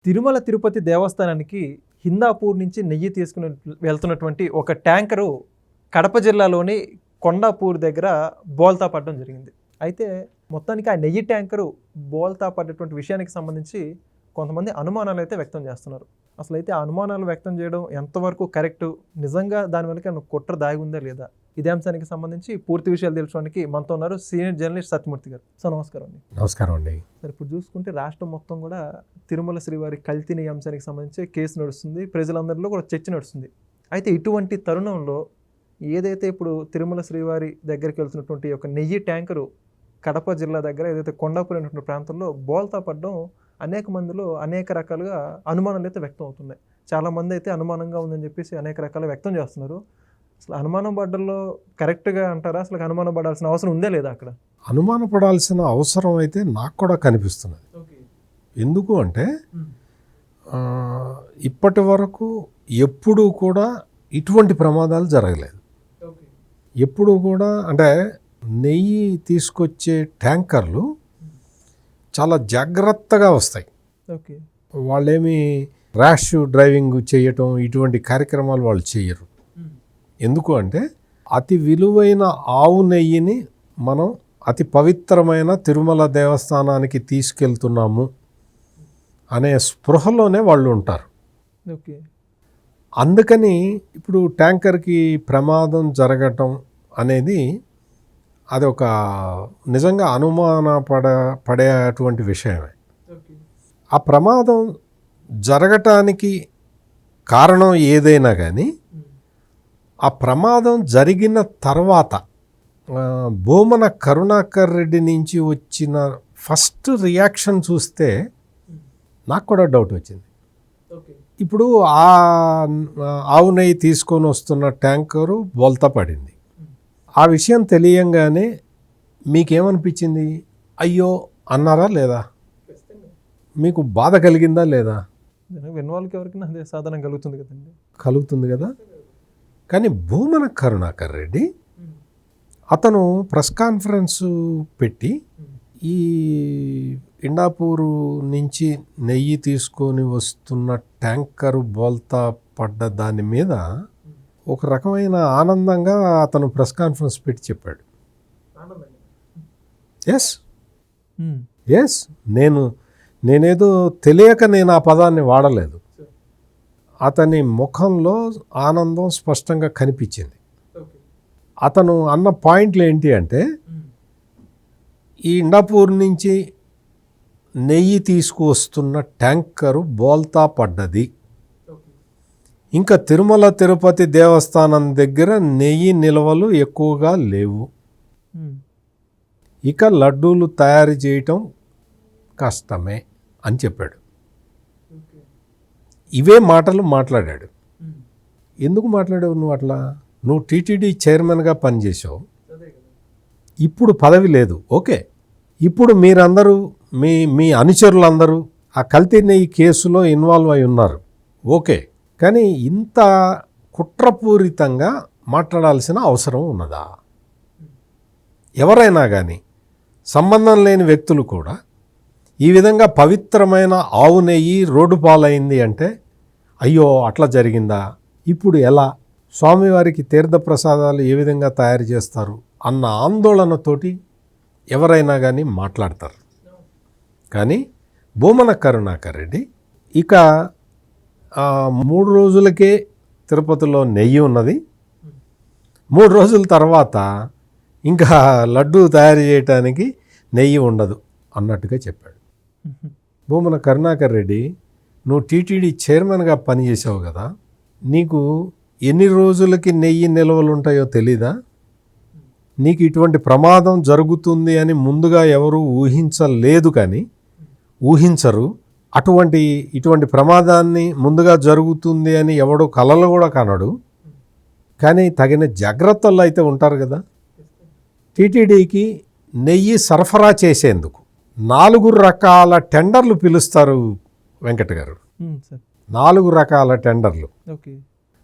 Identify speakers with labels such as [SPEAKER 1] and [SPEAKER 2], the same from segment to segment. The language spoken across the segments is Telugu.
[SPEAKER 1] తిరుమల తిరుపతి దేవస్థానానికి హిందాపూర్ నుంచి నెయ్యి తీసుకుని వెళ్తున్నటువంటి ఒక ట్యాంకరు కడప జిల్లాలోని కొండాపూర్ దగ్గర బోల్తా పడడం జరిగింది. అయితే మొత్తానికి ఆ నెయ్యి ట్యాంకరు బోల్తా పడ్డటువంటి విషయానికి సంబంధించి కొంతమంది అనుమానాలు అయితే వ్యక్తం చేస్తున్నారు. అసలు అయితే ఆ అనుమానాలు వ్యక్తం చేయడం ఎంతవరకు కరెక్టు, నిజంగా దాని వెనక కుట్ర దాగి ఉందా లేదా, ఇదే అంశానికి సంబంధించి పూర్తి విషయాలు తెలుసుకోవడానికి మనతో ఉన్నారు సీనియర్ జర్నలిస్ట్ సత్యమూర్తి గారు. సార్ నమస్కారం అండి.
[SPEAKER 2] నమస్కారం అండి.
[SPEAKER 1] సార్ ఇప్పుడు చూసుకుంటే రాష్ట్రం మొత్తం కూడా తిరుమల శ్రీవారి కల్తీ నెయ్యి అంశానికి సంబంధించి కేసు నడుస్తుంది, ప్రజలందరిలో కూడా చర్చ నడుస్తుంది. అయితే ఇటువంటి తరుణంలో ఏదైతే ఇప్పుడు తిరుమల శ్రీవారి దగ్గరికి వెళ్తున్నటువంటి ఒక నెయ్యి ట్యాంకరు కడప జిల్లా దగ్గర ఏదైతే కొండాపూర్ అనేటువంటి ప్రాంతంలో బోల్తా పడడం అనేక మందిలో అనేక రకాలుగా అనుమానాలు అయితే వ్యక్తం అవుతున్నాయి. చాలామంది అయితే అనుమానంగా ఉందని చెప్పేసి అనేక రకాలు వ్యక్తం చేస్తున్నారు. అసలు అనుమానం పడ్డంలో కరెక్ట్గా అంటారా? అసలు అనుమానం పడాల్సిన అవసరం ఉందే లేదా? అక్కడ
[SPEAKER 2] అనుమాన పడాల్సిన అవసరం అయితే నాకు కూడా కనిపిస్తున్నది. ఎందుకు అంటే ఇప్పటి వరకు ఎప్పుడూ కూడా ఇటువంటి ప్రమాదాలు జరగలేదు. ఎప్పుడు కూడా అంటే నెయ్యి తీసుకొచ్చే ట్యాంకర్లు చాలా జాగ్రత్తగా వస్తాయి. వాళ్ళేమి ర్యాష్ డ్రైవింగ్ చేయటం ఇటువంటి కార్యక్రమాలు వాళ్ళు చేయరు. ఎందుకు అంటే అతి విలువైన ఆవు నెయ్యిని మనం అతి పవిత్రమైన తిరుమల దేవస్థానానికి తీసుకెళ్తున్నాము అనే స్పృహలోనే వాళ్ళు ఉంటారు. అందుకని ఇప్పుడు ట్యాంకర్కి ప్రమాదం జరగటం అనేది అది ఒక నిజంగా పడేటువంటి విషయమే. ఆ ప్రమాదం జరగటానికి కారణం ఏదైనా కానీ ఆ ప్రమాదం జరిగిన తర్వాత భూమన కరుణాకర్ రెడ్డి నుంచి వచ్చిన ఫస్ట్ రియాక్షన్ చూస్తే నాకు కూడా డౌట్ వచ్చింది. ఇప్పుడు ఆ ఆవు నెయ్యి తీసుకొని వస్తున్న ట్యాంకరు బోల్తా పడింది. ఆ విషయం తెలియంగానే మీకేమనిపించింది? అయ్యో అన్నారా లేదా? మీకు బాధ కలిగిందా లేదా?
[SPEAKER 1] విన్నవాళ్ళకి ఎవరికైనా అదే సాధనం కలుగుతుంది కదండి.
[SPEAKER 2] కలుగుతుంది కదా. కానీ భూమన కరుణాకర్ రెడ్డి అతను ప్రెస్ కాన్ఫరెన్స్ పెట్టి ఈ హిందాపూరు నుంచి నెయ్యి తీసుకొని వస్తున్న ట్యాంకరు బోల్తా పడ్డ దాని మీద ఒక రకమైన ఆనందంగా అతను ప్రెస్ కాన్ఫరెన్స్ పెట్టి చెప్పాడు. ఎస్ నేనేదో తెలియక నేను ఆ పదాన్ని వాడలేదు. అతని ముఖంలో ఆనందం స్పష్టంగా కనిపించింది. అతను అన్న పాయింట్లు ఏంటి అంటే ఈ హిందాపూర్ నుంచి నెయ్యి తీసుకువస్తున్న ట్యాంకరు బోల్తా పడ్డది. ఇంకా తిరుమల తిరుపతి దేవస్థానం దగ్గర నెయ్యి నిల్వలు ఎక్కువగా లేవు. ఇక లడ్డూలు తయారు చేయటం కష్టమే అని చెప్పాడు. ఇవే మాటలు మాట్లాడాడు. ఎందుకు మాట్లాడావు నువ్వు అట్లా? నువ్వు టీటీడీ చైర్మన్గా పనిచేసావు, ఇప్పుడు పదవి లేదు. ఓకే, ఇప్పుడు మీరందరూ మీ అనుచరులందరూ ఆ కల్తీ నెయ్యి కేసులో ఇన్వాల్వ్ అయి ఉన్నారు. ఓకే, కానీ ఇంత కుట్రపూరితంగా మాట్లాడాల్సిన అవసరం ఉన్నదా? ఎవరైనా కానీ సంబంధం లేని వ్యక్తులు కూడా ఈ విధంగా పవిత్రమైన ఆవు నెయ్యి రోడ్డు పాలైంది అంటే అయ్యో అట్లా జరిగిందా, ఇప్పుడు ఎలా, స్వామివారికి తీర్థప్రసాదాలు ఏ విధంగా తయారు చేస్తారు అన్న ఆందోళనతోటి ఎవరైనా కానీ మాట్లాడతారు. కానీ భూమన కరుణాకర్ రెడ్డి ఇక 3 రోజులకే తిరుపతిలో నెయ్యి ఉన్నది, 3 రోజుల తర్వాత ఇంకా లడ్డూ తయారు చేయటానికి నెయ్యి ఉండదు అన్నట్టుగా చెప్పాడు. భూమన కరుణాకర్ రెడ్డి, నువ్వు టీటీడీ చైర్మన్గా పనిచేసావు కదా, నీకు ఎన్ని రోజులకి నెయ్యి నిల్వలు ఉంటాయో తెలీదా? నీకు ఇటువంటి ప్రమాదం జరుగుతుంది అని ముందుగా ఎవరు ఊహించలేదు, కానీ ఊహించరు. ఇటువంటి ప్రమాదాన్ని ముందుగా జరుగుతుంది అని ఎవడో కలలు కూడా కనడు. కానీ తగిన జాగ్రత్తలు అయితే ఉంటారు కదా. టీటీడీకి నెయ్యి సరఫరా చేసేందుకు 4 రకాల టెండర్లు పిలుస్తారు వెంకట గారు. 4 రకాల టెండర్లు.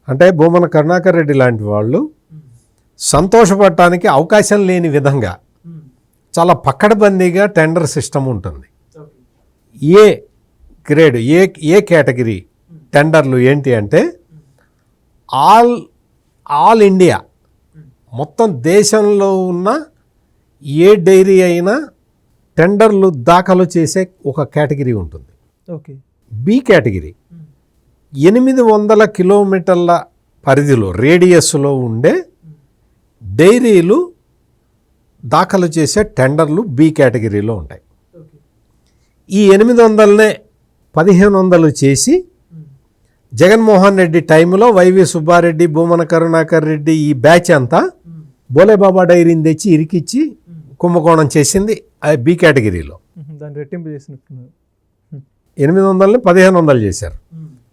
[SPEAKER 2] అంటే భూమన కరుణాకర్ రెడ్డి లాంటి వాళ్ళు సంతోషపడటానికి అవకాశం లేని విధంగా చాలా పక్కడబందీగా టెండర్ సిస్టమ్ ఉంటుంది. ఏ గ్రేడ్ ఏ కేటగిరీ టెండర్లు ఏంటి అంటే ఆల్ ఇండియా మొత్తం దేశంలో ఉన్న ఏ డైరీ అయినా టెండర్లు దాఖలు చేసే ఒక కేటగిరీ ఉంటుంది.
[SPEAKER 1] ఓకే.
[SPEAKER 2] బి కేటగిరీ 800 కిలోమీటర్ల పరిధిలో రేడియస్లో ఉండే డైరీలు దాఖలు చేసే టెండర్లు బి కేటగిరీలో ఉంటాయి. ఈ 800నే 1500 చేసి జగన్మోహన్ రెడ్డి టైంలో వైవి సుబ్బారెడ్డి, భూమన కరుణాకర్ రెడ్డి ఈ బ్యాచ్ అంతా బోలేబాబా డైరీని తెచ్చి ఇరికిచ్చి కుంభకోణం చేసింది బి కేటగిరీలో.
[SPEAKER 1] దాన్ని రెట్టింపు చేసినట్టున్నారు.
[SPEAKER 2] 800ని 1500 చేశారు.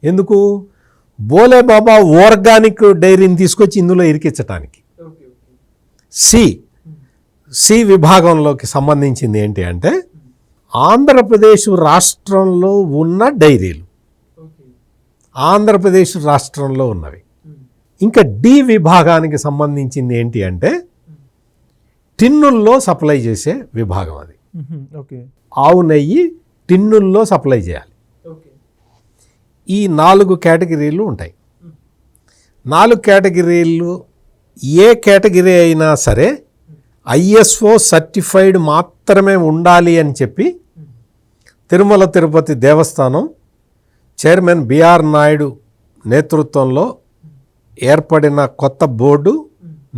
[SPEAKER 2] ఎందుకు? బోలేబాబా ఆర్గానిక్ డైరీని తీసుకొచ్చి ఇందులో ఇరికించటానికి. సి విభాగంలోకి సంబంధించింది ఏంటి అంటే ఆంధ్రప్రదేశ్ రాష్ట్రంలో ఉన్న డైరీలు, ఆంధ్రప్రదేశ్ రాష్ట్రంలో ఉన్నవి. ఇంకా డి విభాగానికి సంబంధించింది ఏంటి అంటే టిన్నుల్లో సప్లై చేసే విభాగం అది.
[SPEAKER 1] ఓకే.
[SPEAKER 2] ఆవు నెయ్యి టిన్నుల్లో సప్లై చేయాలి. ఈ 4 కేటగిరీలు ఉంటాయి. 4 కేటగిరీలు ఏ కేటగిరీ అయినా సరే ISO సర్టిఫైడ్ మాత్రమే ఉండాలి అని చెప్పి తిరుమల తిరుపతి దేవస్థానం చైర్మన్ బిఆర్ నాయుడు నేతృత్వంలో ఏర్పడిన కొత్త బోర్డు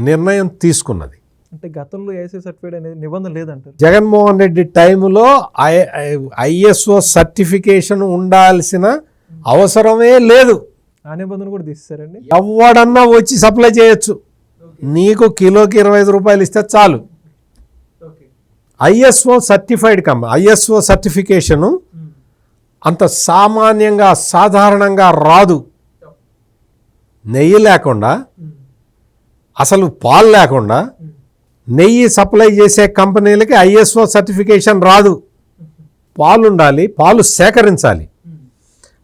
[SPEAKER 2] నిర్ణయం తీసుకున్నది.
[SPEAKER 1] అంటే గతంలో ఐఎస్ఓ సర్టిఫైడ్ అనేది నిబంధన లేదంటారు.
[SPEAKER 2] జగన్మోహన్ రెడ్డి టైంలో ISO సర్టిఫికేషన్ ఉండాల్సిన అవసరమే లేదు.
[SPEAKER 1] ఆ నిబంధన కూడా తీసేశారండి.
[SPEAKER 2] ఎవడన్నా వచ్చి సప్లై చేయొచ్చు. నీకు కిలోకి 25 రూపాయలు ఇస్తే చాలు. ISO సర్టిఫైడ్ ISO సర్టిఫికేషను అంత సామాన్యంగా సాధారణంగా రాదు. నెయ్యి లేకుండా, అసలు పాలు లేకుండా నెయ్యి సప్లై చేసే కంపెనీలకి ISO సర్టిఫికేషన్ రాదు. పాలు ఉండాలి, పాలు సేకరించాలి,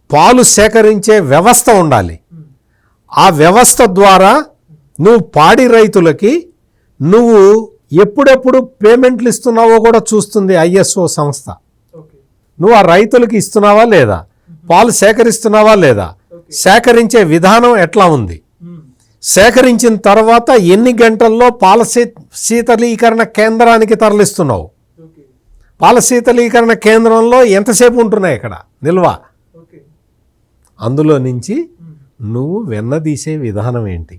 [SPEAKER 2] పాలు సేకరించే వ్యవస్థ ఉండాలి. ఆ వ్యవస్థ ద్వారా నువ్వు పాడి రైతులకి నువ్వు ఎప్పుడెప్పుడు పేమెంట్లు ఇస్తున్నావో కూడా చూస్తుంది ISO సంస్థ. నువ్వు ఆ రైతులకి ఇస్తున్నావా లేదా, పాలు సేకరిస్తున్నావా లేదా, సేకరించే విధానం ఎట్లా ఉంది, సేకరించిన తర్వాత ఎన్ని గంటల్లో పాల శీతలీకరణ కేంద్రానికి తరలిస్తున్నావు, పాల శీతలీకరణ కేంద్రంలో ఎంతసేపు ఉంటున్నాయి ఇక్కడ నిల్వ, అందులో నుంచి నువ్వు వెన్న తీసే విధానం ఏంటి,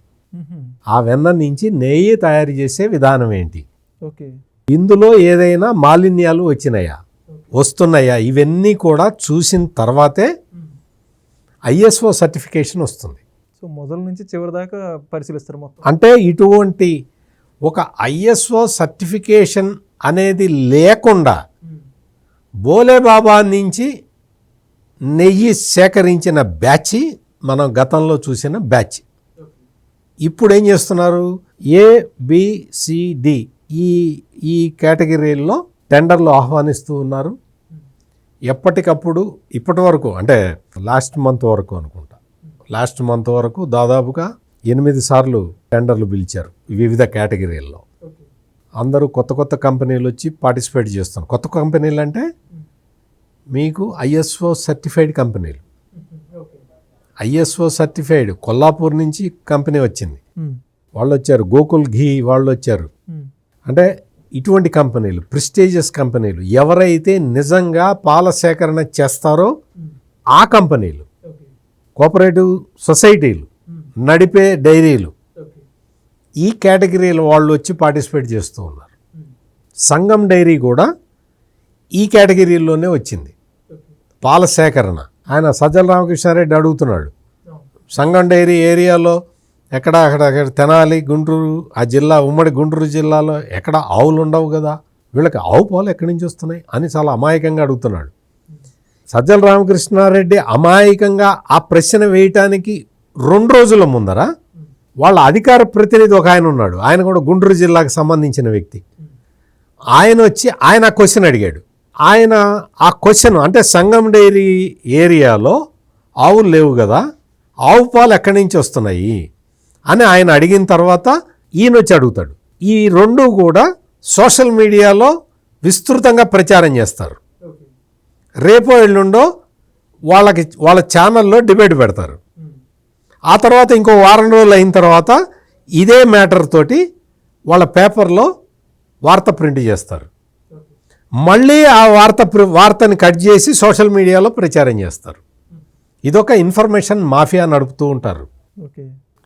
[SPEAKER 2] ఆ వెన్న నుంచి నెయ్యి తయారు చేసే విధానం ఏంటి, ఇందులో ఏదైనా మాలిన్యాలు వస్తున్నాయా, ఇవన్నీ కూడా చూసిన తర్వాతే ISO సర్టిఫికేషన్ వస్తుంది.
[SPEAKER 1] సో మొదల నుంచి చివరి దాకా పరిశీలిస్తారు మొత్తం.
[SPEAKER 2] అంటే ఇటువంటి ఒక ISO సర్టిఫికేషన్ అనేది లేకుండా బోలేబాబా నుంచి నెయ్యి సేకరించిన బ్యాచ్ మనం గతంలో చూసిన బ్యాచ్. ఇప్పుడు ఏం చేస్తున్నారు, ABCD ఈ కేటగిరీల్లో టెండర్లు ఆహ్వానిస్తూ ఉన్నారు. ఎప్పటికప్పుడు ఇప్పటి వరకు అంటే లాస్ట్ మంత్ వరకు అనుకుంటా, లాస్ట్ మంత్ వరకు దాదాపుగా 8 సార్లు టెండర్లు పిలిచారు వివిధ కేటగిరీల్లో. అందరూ కొత్త కంపెనీలు వచ్చి పార్టిసిపేట్ చేస్తున్నారు. కొత్త కంపెనీలు అంటే మీకు ISO సర్టిఫైడ్ కంపెనీలు. ISO సర్టిఫైడ్ కొల్లాపూర్ నుంచి కంపెనీ వచ్చింది, వాళ్ళు వచ్చారు. గోకుల్ ఘీ వాళ్ళు వచ్చారు. అంటే ఇటువంటి కంపెనీలు, ప్రెస్టీజియస్ కంపెనీలు, ఎవరైతే నిజంగా పాల సేకరణ చేస్తారో ఆ కంపెనీలు, కోఆపరేటివ్ సొసైటీలు, నడిపే డైరీలు, ఈ కేటగిరీలో వాళ్ళు వచ్చి పార్టిసిపేట్ చేస్తూ ఉన్నారు. సంగం డైరీ కూడా ఈ కేటగిరీలోనే వచ్చింది, పాల సేకరణ. ఆయన సజ్జల రామకృష్ణారెడ్డి అడుగుతున్నాడు, సంగం డైరీ ఏరియాలో అక్కడ తెనాలి, గుంటూరు, ఆ జిల్లా, ఉమ్మడి గుంటూరు జిల్లాలో ఎక్కడ ఆవులు ఉండవు కదా, వీళ్ళకి ఆవు పాలు ఎక్కడి నుంచి వస్తున్నాయి అని చాలా అమాయకంగా అడుగుతున్నాడు. సజ్జల రామకృష్ణారెడ్డి అమాయకంగా ఆ ప్రశ్న వేయటానికి 2 రోజుల ముందర వాళ్ళ అధికార ప్రతినిధి ఒక ఆయన ఉన్నాడు, ఆయన కూడా గుంటూరు జిల్లాకు సంబంధించిన వ్యక్తి. ఆయన వచ్చి ఆయన క్వశ్చన్ అడిగాడు. ఆయన ఆ క్వశ్చన్ అంటే సంగం డైరీ ఏరియాలో ఆవులు లేవు కదా, ఆవు పాలు ఎక్కడి నుంచి వస్తున్నాయి అని ఆయన అడిగిన తర్వాత ఈయన వచ్చి అడుగుతాడు. ఈ 2 కూడా సోషల్ మీడియాలో విస్తృతంగా ప్రచారం చేస్తారు. రేపో ఎల్లుండో వాళ్ళ ఛానల్లో డిబేట్ పెడతారు. ఆ తర్వాత ఇంకో వారం రోజులు అయిన తర్వాత ఇదే మ్యాటర్ తోటి వాళ్ళ పేపర్లో వార్త ప్రింట్ చేస్తారు. మళ్ళీ ఆ వార్తని కట్ చేసి సోషల్ మీడియాలో ప్రచారం చేస్తారు. ఇదొక ఇన్ఫర్మేషన్ మాఫియా నడుపుతూ ఉంటారు.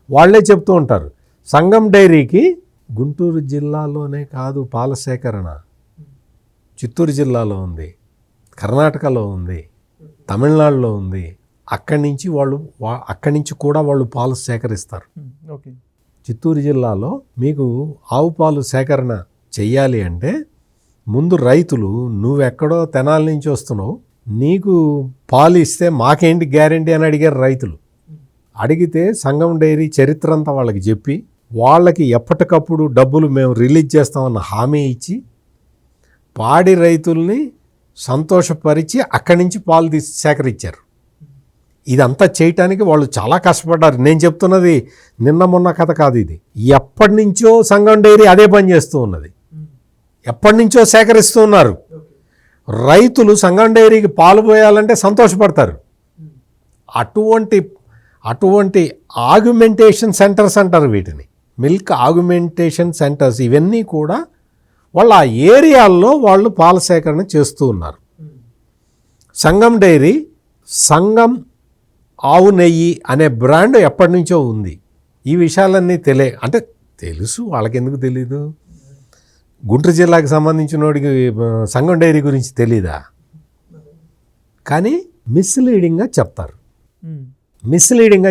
[SPEAKER 2] వాళ్ళే చెప్తూ ఉంటారు. సంగం డైరీకి గుంటూరు జిల్లాలోనే కాదు పాల సేకరణ, చిత్తూరు జిల్లాలో ఉంది, కర్ణాటకలో ఉంది, తమిళనాడులో ఉంది. అక్కడి నుంచి కూడా వాళ్ళు పాలు సేకరిస్తారు. చిత్తూరు జిల్లాలో మీకు ఆవు పాలు సేకరణ చెయ్యాలి అంటే ముందు రైతులు, నువ్వెక్కడో తెనాలి నుంచి వస్తున్నావు, నీకు పాలు ఇస్తే మాకేంటి గ్యారెంటీ అని అడిగారు రైతులు. అడిగితే సంగం డైరీ చరిత్ర అంతా వాళ్ళకి చెప్పి, వాళ్ళకి ఎప్పటికప్పుడు డబ్బులు మేము రిలీజ్ చేస్తామన్న హామీ ఇచ్చి, పాడి రైతుల్ని సంతోషపరిచి అక్కడి నుంచి పాలు తీసి సేకరించారు. ఇదంతా చేయటానికి వాళ్ళు చాలా కష్టపడ్డారు. నేను చెప్తున్నది నిన్న మొన్న కథ కాదు, ఇది ఎప్పటి నుంచో సంగం డైరీ అదే పని చేస్తూ ఉన్నది. ఎప్పటి నుంచో సేకరిస్తూ ఉన్నారు. రైతులు సంగం డైరీకి పాలు పోయాలంటే సంతోషపడతారు. అటువంటి ఆగ్యుమెంటేషన్ సెంటర్స్ అంటారు వీటిని, మిల్క్ ఆగ్యుమెంటేషన్ సెంటర్స్. ఇవన్నీ కూడా వాళ్ళ ఆ ఏరియాల్లో వాళ్ళు పాల సేకరణ చేస్తూ ఉన్నారు. సంగం డైరీ సంగం ఆవు నెయ్యి అనే బ్రాండ్ ఎప్పటి నుంచో ఉంది. ఈ విషయాలన్నీ అంటే తెలుసు, వాళ్ళకెందుకు తెలీదు? గుంటూరు జిల్లాకి సంబంధించిన వాడికి సంగం డైరీ గురించి తెలీదా? కానీ మిస్లీడింగ్గా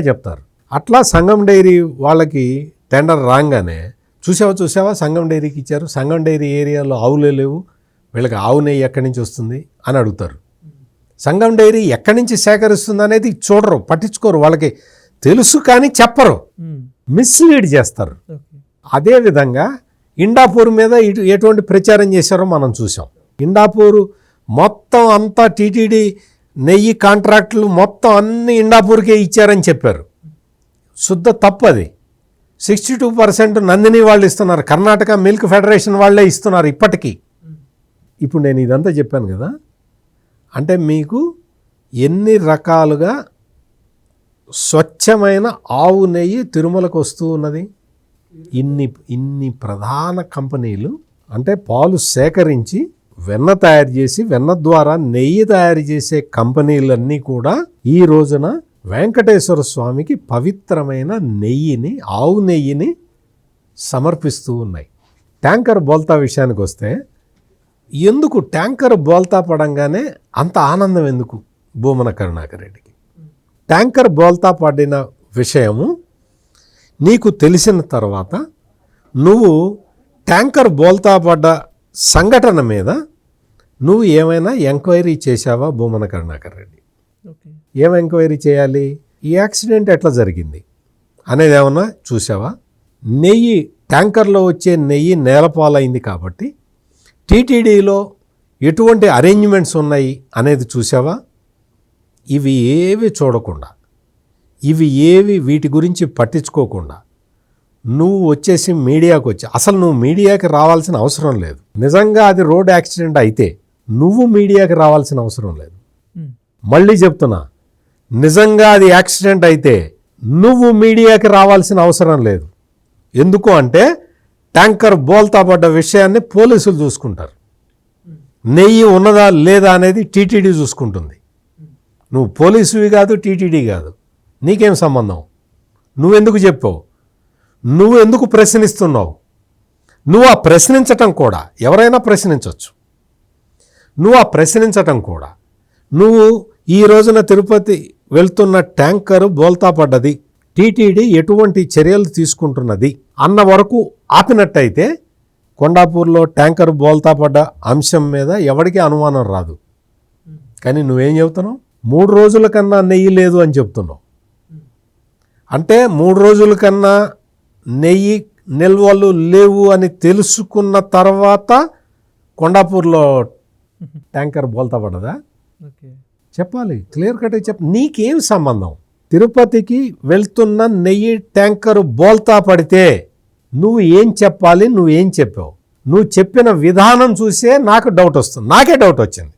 [SPEAKER 2] చెప్తారు. అట్లా సంగం డైరీ వాళ్ళకి టెండర్ రాగానే చూసావా సంగం డైరీకి ఇచ్చారు, సంగం డైరీ ఏరియాలో ఆవులే లేవు, వీళ్ళకి ఆవు నెయ్యి ఎక్కడి నుంచి వస్తుంది అని అడుగుతారు. సంగం డైరీ ఎక్కడి నుంచి సేకరిస్తుంది అనేది చూడరు, పట్టించుకోరు. వాళ్ళకి తెలుసు కానీ చెప్పరు, మిస్లీడ్ చేస్తారు. అదేవిధంగా ఇండాపూర్ మీద ఎటువంటి ప్రచారం చేశారో మనం చూసాం. ఇండాపూర్ మొత్తం అంతా టీటీడీ నెయ్యి కాంట్రాక్టులు మొత్తం అన్ని ఇండాపూర్కే ఇచ్చారని చెప్పారు. శుద్ధ తప్పది. 62% నందిని వాళ్ళు ఇస్తున్నారు, కర్ణాటక మిల్క్ ఫెడరేషన్ వాళ్ళే ఇస్తున్నారు ఇప్పటికీ. ఇప్పుడు నేను ఇదంతా చెప్పాను కదా, అంటే మీకు ఎన్ని రకాలుగా స్వచ్ఛమైన ఆవు నెయ్యి తిరుమలకు వస్తూ ఉన్నది. ఇన్ని ప్రధాన కంపెనీలు, అంటే పాలు సేకరించి వెన్న తయారు చేసి వెన్న ద్వారా నెయ్యి తయారు చేసే కంపెనీలన్నీ కూడా ఈ రోజున వెంకటేశ్వర స్వామికి పవిత్రమైన నెయ్యిని, ఆవు నెయ్యిని సమర్పిస్తూ ఉన్నాయి. ట్యాంకర్ బోల్తా విషయానికి వస్తే, ఎందుకు ట్యాంకర్ బోల్తా పడంగానే అంత ఆనందం ఎందుకు భూమన కరుణాకర్ రెడ్డికి? ట్యాంకర్ బోల్తా పడిన విషయము నీకు తెలిసిన తర్వాత నువ్వు ట్యాంకర్ బోల్తా పడ్డ సంఘటన మీద నువ్వు ఏమైనా ఎంక్వైరీ చేశావా భూమన కరుణాకర్ రెడ్డి? ఏం ఎంక్వైరీ చేయాలి? ఈ యాక్సిడెంట్ ఎట్లా జరిగింది అనేది ఏమన్నా చూసావా? నెయ్యి ట్యాంకర్లో వచ్చే నెయ్యి నేలపాలైంది కాబట్టి టీటీడీలో ఎటువంటి అరేంజ్మెంట్స్ ఉన్నాయి అనేది చూసావా? ఇవి ఏవి చూడకుండా, వీటి గురించి పట్టించుకోకుండా నువ్వు వచ్చేసి మీడియాకు వచ్చి, అసలు నువ్వు మీడియాకి రావాల్సిన అవసరం లేదు. నిజంగా అది రోడ్ యాక్సిడెంట్ అయితే నువ్వు మీడియాకి రావాల్సిన అవసరం లేదు. మళ్ళీ చెప్తున్నా, నిజంగా అది యాక్సిడెంట్ అయితే నువ్వు మీడియాకి రావాల్సిన అవసరం లేదు. ఎందుకు అంటే ట్యాంకర్ బోల్తా పడ్డ విషయాన్ని పోలీసులు చూసుకుంటారు, నెయ్యి ఉన్నదా లేదా అనేది టీటీడీ చూసుకుంటుంది. నువ్వు పోలీసువి కాదు, టీటీడీ కాదు, నీకేం సంబంధం? నువ్వెందుకు చెప్పావు? నువ్వు ఎందుకు ప్రశ్నిస్తున్నావు? నువ్వు ఆ ప్రశ్నించటం కూడా, ఎవరైనా ప్రశ్నించవచ్చు, నువ్వు ఆ ప్రశ్నించటం కూడా, నువ్వు ఈ రోజున తిరుపతి వెళ్తున్న ట్యాంకరు బోల్తా పడ్డది, టీటీడీ ఎటువంటి చర్యలు తీసుకుంటున్నది అన్న వరకు ఆపినట్టయితే కొండాపూర్లో ట్యాంకర్ బోల్తా పడ్డ అంశం మీద ఎవరికీ అనుమానం రాదు. కానీ నువ్వేం చెబుతున్నావు? 3 రోజుల కన్నా నెయ్యి లేదు అని చెప్తున్నావు. అంటే 3 రోజుల కన్నా నెయ్యి నిల్వలు లేవు అని తెలుసుకున్న తర్వాత కొండాపూర్లో ట్యాంకర్ బోల్తా పడ్డదా? చెప్పాలి, క్లియర్ కట్ నీకేం సంబంధం? తిరుపతికి వెళ్తున్న నెయ్యి ట్యాంకరు బోల్తా పడితే నువ్వు ఏం చెప్పాలి? నువ్వేం చెప్పావు? నువ్వు చెప్పిన విధానం చూసే నాకు డౌట్ వస్తుంది. నాకే డౌట్ వచ్చింది,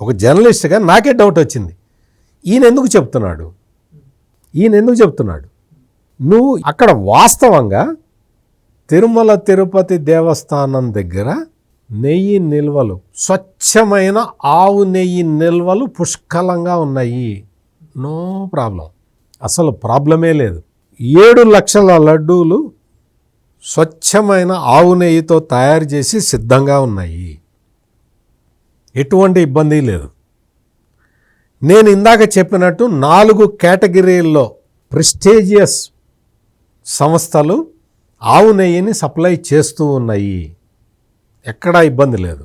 [SPEAKER 2] ఒక జర్నలిస్ట్గా నాకే డౌట్ వచ్చింది. ఈయన ఎందుకు చెప్తున్నాడు నువ్వు అక్కడ వాస్తవంగా తిరుమల తిరుపతి దేవస్థానం దగ్గర నెయ్యి నిల్వలు, స్వచ్ఛమైన ఆవు నెయ్యి నిల్వలు పుష్కలంగా ఉన్నాయి. నో ప్రాబ్లం, అసలు ప్రాబ్లమే లేదు. 7 లక్షల లడ్డూలు స్వచ్ఛమైన ఆవు నెయ్యితో తయారు చేసి సిద్ధంగా ఉన్నాయి. ఎటువంటి ఇబ్బంది లేదు. నేను ఇందాక చెప్పినట్టు 4 కేటగిరీల్లో ప్రెస్టీజియస్ సంస్థలు ఆవు నెయ్యిని సప్లై చేస్తూ ఉన్నాయి. ఎక్కడా ఇబ్బంది లేదు.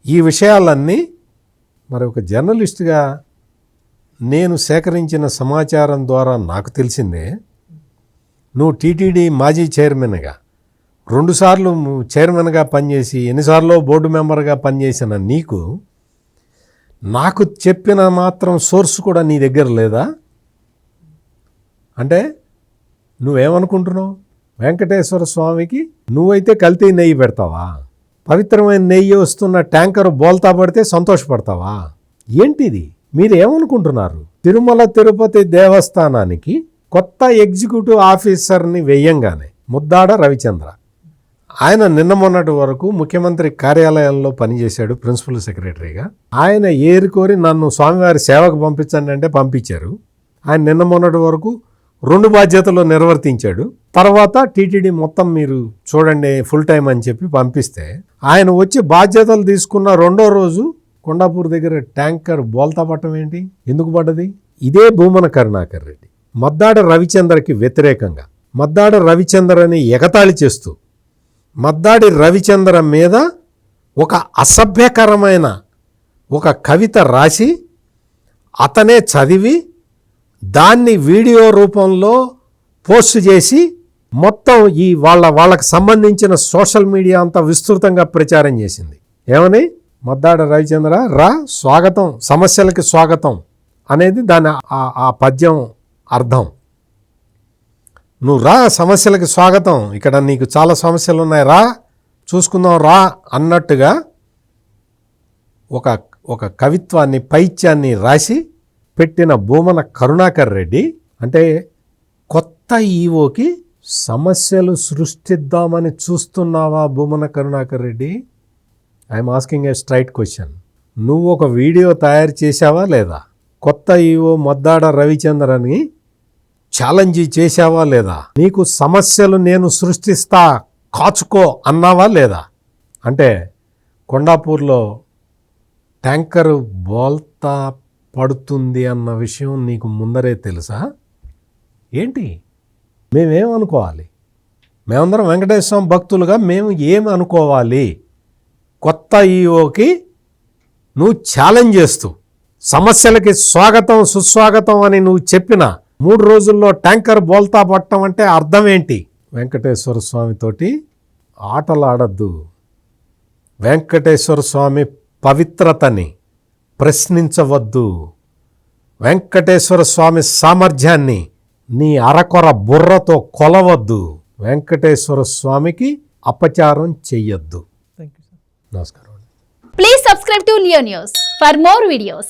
[SPEAKER 2] ఈ విషయాలన్నీ మరి ఒక జర్నలిస్ట్గా నేను సేకరించిన సమాచారం ద్వారా నాకు తెలిసిందే. నువ్వు టీటీడీ మాజీ చైర్మన్గా 2 సార్లు చైర్మన్గా పనిచేసి ఎన్నిసార్లు బోర్డు మెంబర్గా పనిచేసిన నీకు నాకు చెప్పిన మాత్రం సోర్స్ కూడా నీ దగ్గర లేదా? అంటే నువ్వేమనుకుంటున్నావు? వెంకటేశ్వర స్వామికి నువ్వైతే కల్తీ నెయ్యి పెడతావా? పవిత్రమైన నెయ్యి వస్తున్న ట్యాంకర్ బోల్తా పడితే సంతోషపడతావా? ఏంటిది? మీరు ఏమనుకుంటున్నారు? తిరుమల తిరుపతి దేవస్థానానికి కొత్త ఎగ్జిక్యూటివ్ ఆఫీసర్ని వేయంగానే ముద్దాడ రవిచంద్ర, ఆయన నిన్న మొన్నటి వరకు ముఖ్యమంత్రి కార్యాలయంలో పనిచేశాడు ప్రిన్సిపల్ సెక్రటరీగా. ఆయన ఏరుకోరి నన్ను స్వామివారి సేవకు పంపించండి అంటే పంపించారు. ఆయన నిన్న మొన్నటి వరకు 2 బాధ్యతలు నిర్వర్తించాడు. తర్వాత టీటీడీ మొత్తం మీరు చూడండి ఫుల్ టైం అని చెప్పి పంపిస్తే ఆయన వచ్చి బాధ్యతలు తీసుకున్న 2వ రోజు కొండాపూర్ దగ్గర ట్యాంకర్ బోల్తా పట్టడం ఏంటి? ఎందుకు పడ్డది? ఇదే భూమన కరుణాకర్ రెడ్డి మద్దాడ రవిచంద్రకి వ్యతిరేకంగా మద్దాడ రవిచంద్రని ఎగతాళి చేస్తూ మద్దాడి రవిచంద్ర మీద ఒక అసభ్యకరమైన ఒక కవిత రాసి అతనే చదివి దాన్ని వీడియో రూపంలో పోస్ట్ చేసి మొత్తం ఈ వాళ్ళకి సంబంధించిన సోషల్ మీడియా అంతా విస్తృతంగా ప్రచారం చేసింది. ఏమని? మద్దాడ రవిచంద్ర రా, స్వాగతం, సమస్యలకి స్వాగతం అనేది దాని ఆ పద్యం అర్థం. నువ్వు రా, సమస్యలకి స్వాగతం, ఇక్కడ నీకు చాలా సమస్యలు ఉన్నాయి, రా చూసుకుందాం రా అన్నట్టుగా ఒక కవిత్వాన్ని, పైత్యాన్ని రాసి పెట్టిన భూమన కరుణాకర్ రెడ్డి అంటే కొత్త ఈవోకి సమస్యలు సృష్టిద్దామని చూస్తున్నావా Bhumana Karunakar Reddy? I'm asking a straight question. నువ్వు ఒక వీడియో తయారు చేశావా లేదా? కొత్త ఈవో మద్దాడ రవిచంద్రని ఛాలెంజ్ చేశావా లేదా? నీకు సమస్యలు నేను సృష్టిస్తా, కాచుకో అన్నావా లేదా? అంటే కొండాపూర్లో ట్యాంకర్ బోల్తా పడుతుంది అన్న విషయం నీకు ముందరే తెలుసా? ఏంటి? మేమేమనుకోవాలి? మేమందరం వెంకటేశ్వర స్వామి భక్తులుగా మేము ఏమి అనుకోవాలి? కొత్త ఈఓకి నువ్వు ఛాలెంజ్ చేస్తూ సమస్యలకి స్వాగతం సుస్వాగతం అని నువ్వు చెప్పిన 3 రోజుల్లో ట్యాంకర్ బోల్తా పట్టడం అంటే అర్థం ఏంటి? వెంకటేశ్వర స్వామితోటి ఆటలాడద్దు. వెంకటేశ్వర స్వామి పవిత్రతని ప్రశ్నించవద్దు. వెంకటేశ్వర స్వామి సామర్థ్యాన్ని నీ అరకొర బుర్రతో కొలవద్దు. వెంకటేశ్వర స్వామికి అపచారం చెయ్యొద్దు.
[SPEAKER 1] Thank you sir.
[SPEAKER 2] నమస్కారం.
[SPEAKER 3] Please subscribe to Leo News for more videos.